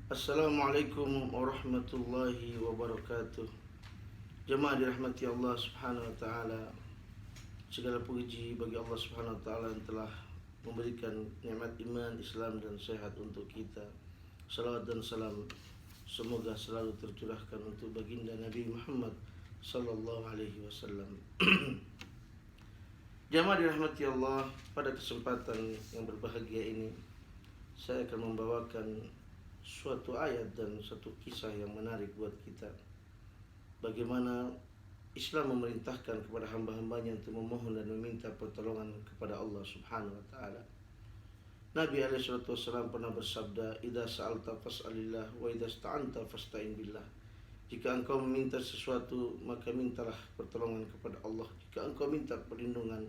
Assalamualaikum warahmatullahi wabarakatuh. Jemaah dirahmati Allah Subhanahu wa taala. Segala puji bagi Allah Subhanahu wa taala yang telah memberikan nikmat iman, Islam dan sehat untuk kita. Salawat dan salam semoga selalu tercurahkan untuk baginda Nabi Muhammad sallallahu alaihi wasallam. Jemaah dirahmati Allah, pada kesempatan yang berbahagia ini saya akan membawakan suatu ayat dan satu kisah yang menarik buat kita. Bagaimana Islam memerintahkan kepada hamba-hambanya untuk memohon dan meminta pertolongan kepada Allah Subhanahu wa taala. Nabi SAW pernah bersabda, "Idza sa'alta fas'alillah wa idza ista'anta fasta'in billah." Jika engkau meminta sesuatu, maka mintalah pertolongan kepada Allah. Jika engkau minta perlindungan,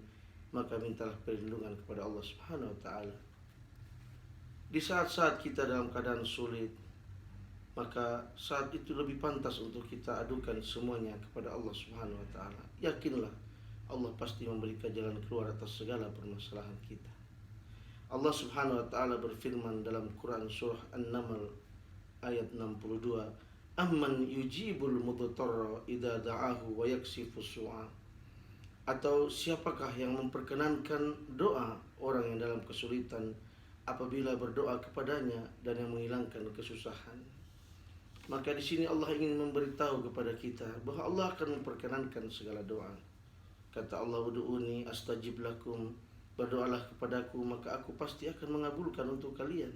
maka mintalah perlindungan kepada Allah Subhanahu wa taala. Di saat-saat kita dalam keadaan sulit, maka saat itu lebih pantas untuk kita adukan semuanya kepada Allah Subhanahu wa taala. Yakinlah Allah pasti memberikan jalan keluar atas segala permasalahan kita. Allah Subhanahu wa taala berfirman dalam Quran surah An-Naml ayat 62, "Amman yujibul mudtarra idza da'ahu wa yaksifus su'a." Atau siapakah yang memperkenankan doa orang yang dalam kesulitan apabila berdoa kepadanya dan yang menghilangkan kesusahan. Maka di sini Allah ingin memberitahu kepada kita bahwa Allah akan memperkenankan segala doa. Kata Allah, "Ud'uni astajib lakum." Berdoalah kepadaku maka aku pasti akan mengabulkan untuk kalian.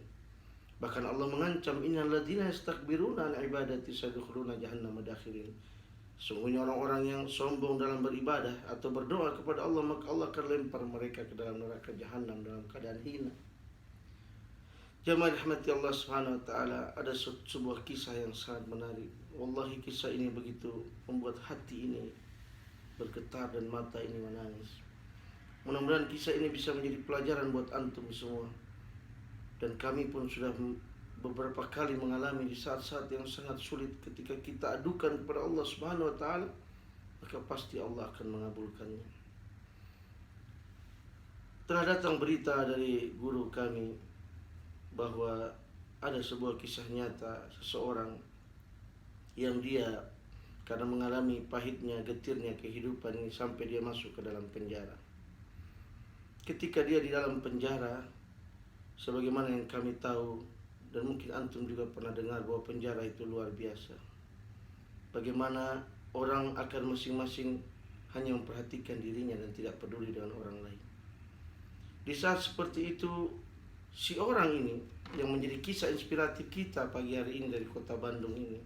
Bahkan Allah mengancam, "Innal ladzina yastakbiruna an ibadati sayadkhuluna jahannama dakhirin." Sungguhnya orang-orang yang sombong dalam beribadah atau berdoa kepada Allah, maka Allah akan lempar mereka ke dalam neraka jahanam dalam keadaan hina. Jemaah rahmati Allah Subhanahu wa taala, ada sebuah kisah yang sangat menarik. Wallahi kisah ini begitu membuat hati ini bergetar dan mata ini menangis. Mudah-mudahan kisah ini bisa menjadi pelajaran buat antum semua. Dan kami pun sudah beberapa kali mengalami di saat-saat yang sangat sulit, ketika kita adukan kepada Allah Subhanahu wa taala, maka pasti Allah akan mengabulkannya. Telah datang berita dari guru kami bahwa ada sebuah kisah nyata seseorang yang dia karena mengalami pahitnya, getirnya kehidupan ini sampai dia masuk ke dalam penjara. Ketika dia di dalam penjara, sebagaimana yang kami tahu dan mungkin antum juga pernah dengar bahwa penjara itu luar biasa. Bagaimana orang akan masing-masing hanya memperhatikan dirinya dan tidak peduli dengan orang lain. Di saat seperti itu, si orang ini yang menjadi kisah inspiratif kita pagi hari ini dari kota Bandung ini,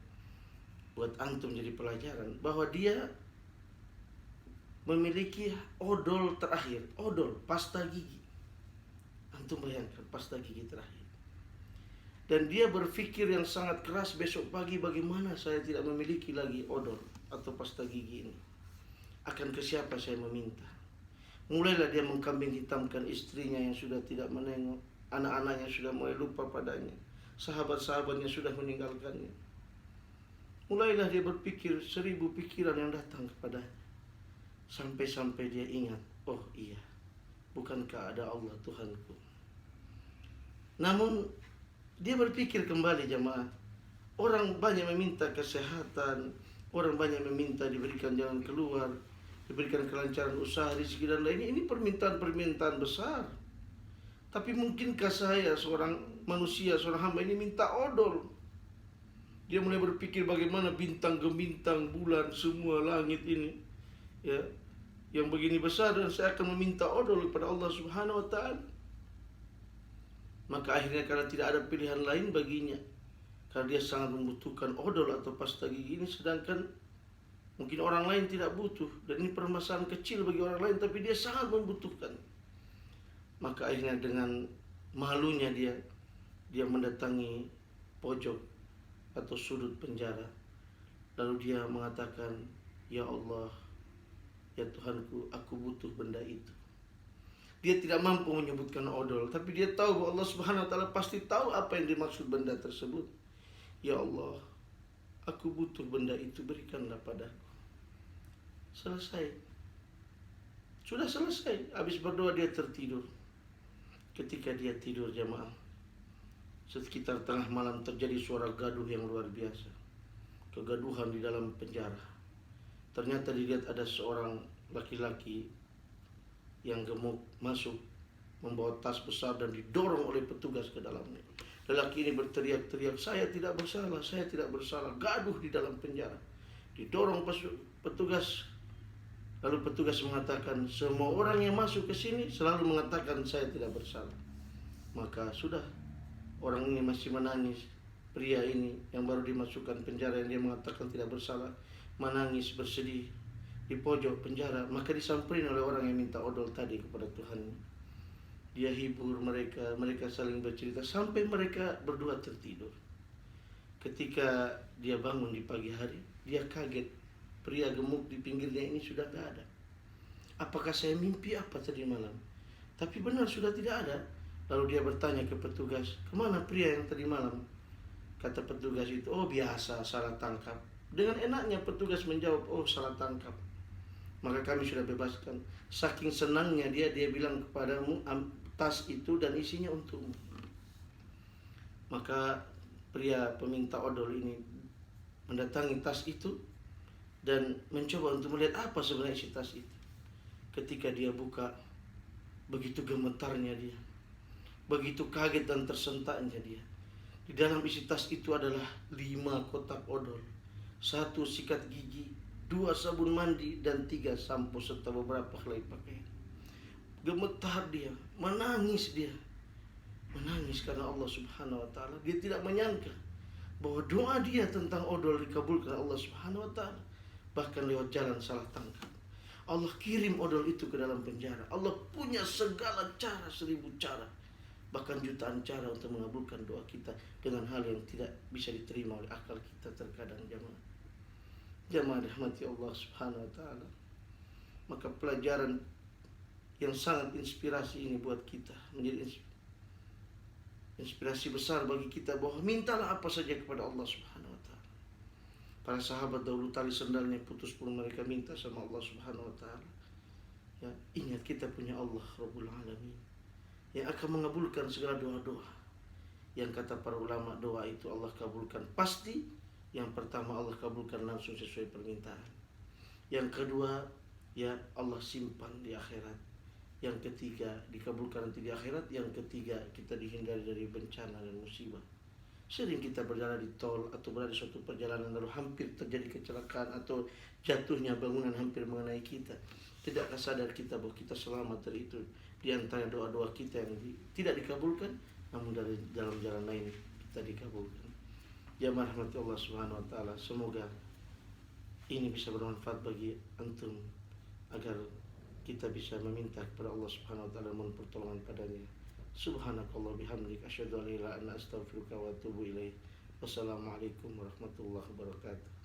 buat antum jadi pelajaran bahwa dia memiliki odol terakhir, odol pasta gigi. Antum bayangkan, pasta gigi terakhir. Dan dia berpikir yang sangat keras, besok pagi bagaimana saya tidak memiliki lagi odol atau pasta gigi ini. Akan ke siapa saya meminta? Mulailah dia mengkambing hitamkan istrinya yang sudah tidak menengok, anak-anaknya sudah mulai lupa padanya, sahabat-sahabatnya sudah meninggalkannya. Mulailah dia berpikir 1000 pikiran yang datang kepadanya. Sampai-sampai dia ingat, oh iya, bukankah ada Allah Tuhanku. Namun dia berpikir kembali, jemaah, orang banyak meminta kesehatan, orang banyak meminta diberikan jalan keluar, diberikan kelancaran usaha, rezeki dan lainnya. Ini permintaan-permintaan besar. Tapi mungkinkah saya, seorang manusia, seorang hamba ini minta odol? Dia mulai berpikir bagaimana bintang gemintang, bulan, semua langit ini, ya, yang begini besar, dan saya akan meminta odol kepada Allah Subhanahu wa taala. Maka akhirnya karena tidak ada pilihan lain baginya, karena dia sangat membutuhkan odol atau pasta gigi ini, sedangkan mungkin orang lain tidak butuh, dan ini permasalahan kecil bagi orang lain, tapi dia sangat membutuhkan. Maka akhirnya dengan malunya dia mendatangi pojok atau sudut penjara. Lalu dia mengatakan, "Ya Allah, ya Tuhanku, aku butuh benda itu." Dia tidak mampu menyebutkan odol, tapi dia tahu bahwa Allah Subhanahu wa taala pasti tahu apa yang dimaksud benda tersebut. "Ya Allah, aku butuh benda itu, berikanlah padaku." Selesai. Sudah selesai. Habis berdoa dia tertidur. Ketika dia tidur, jemaah, Sekitar tengah malam terjadi suara gaduh yang luar biasa. Kegaduhan di dalam penjara. Ternyata dilihat ada seorang laki-laki yang gemuk masuk membawa tas besar dan didorong oleh petugas ke dalamnya. Lelaki ini berteriak-teriak, saya tidak bersalah, saya tidak bersalah. Gaduh di dalam penjara. Didorong petugas. Lalu petugas mengatakan, semua orang yang masuk ke sini selalu mengatakan saya tidak bersalah. Maka sudah, orang ini masih menangis. Pria ini yang baru dimasukkan penjara, yang dia mengatakan tidak bersalah, menangis bersedih di pojok penjara. Maka disamperin oleh orang yang minta odol tadi kepada Tuhan. Dia hibur mereka, mereka saling bercerita sampai mereka berdua tertidur. Ketika dia bangun di pagi hari, dia kaget. Pria gemuk di pinggirnya ini sudah tidak ada. Apakah saya mimpi apa tadi malam? Tapi benar sudah tidak ada. Lalu dia bertanya ke petugas, kemana pria yang tadi malam? Kata petugas itu, oh biasa, salah tangkap. Dengan enaknya petugas menjawab, oh salah tangkap. Maka kami sudah bebaskan. Saking senangnya dia bilang kepadamu, tas itu dan isinya untukmu. Maka pria peminta odol ini mendatangi tas itu dan mencoba untuk melihat apa sebenarnya isi tas itu. Ketika dia buka, begitu gemetarnya dia, begitu kaget dan tersentaknya dia. Di dalam isi tas itu adalah 5 kotak odol, 1 sikat gigi, 2 sabun mandi, dan 3 sampo serta beberapa helai pakaian. Gemetar dia, menangis dia. Menangis karena Allah Subhanahu wa taala. Dia tidak menyangka bahwa doa dia tentang odol dikabulkan Allah Subhanahu wa taala. Bahkan lewat jalan salah tangkap. Allah kirim odol itu ke dalam penjara. Allah punya segala cara, 1000 cara, bahkan jutaan cara untuk mengabulkan doa kita dengan hal yang tidak bisa diterima oleh akal kita terkadang. Jamaah rahmati Allah Subhanahu wa taala. Maka pelajaran yang sangat inspirasi ini buat kita, menjadi inspirasi besar bagi kita bahwa mintalah apa saja kepada Allah Subhanahu wa taala. Para sahabat dahulu tali sendalnya putus pun mereka minta sama Allah Subhanahu wa taala. Ya, ingat kita punya Allah Rabbul Alamin yang akan mengabulkan segala doa-doa. Yang kata para ulama, doa itu Allah kabulkan pasti. Yang pertama, Allah kabulkan langsung sesuai permintaan. Yang kedua, ya Allah simpan di akhirat. Yang ketiga, dikabulkan nanti di akhirat. Yang ketiga, kita dihindari dari bencana dan musibah. Sering kita berjalan di tol atau berada di suatu perjalanan lalu hampir terjadi kecelakaan atau jatuhnya bangunan hampir mengenai kita. Tidakkah sadar kita bahwa kita selamat dari itu? Di antara doa-doa kita yang tidak dikabulkan, namun dari dalam jalan lain kita dikabulkan. Jamaah rahmati Allah Subhanahu wa taala, semoga ini bisa bermanfaat bagi antum agar kita bisa meminta kepada Allah Subhanahu wa taala mohon pertolongan padanya. Subhanakallah bihamdika asyhadu an la ilaha illa anta astaghfiruka wa atubu ilaik. Wassalamualaikum warahmatullahi wabarakatuh.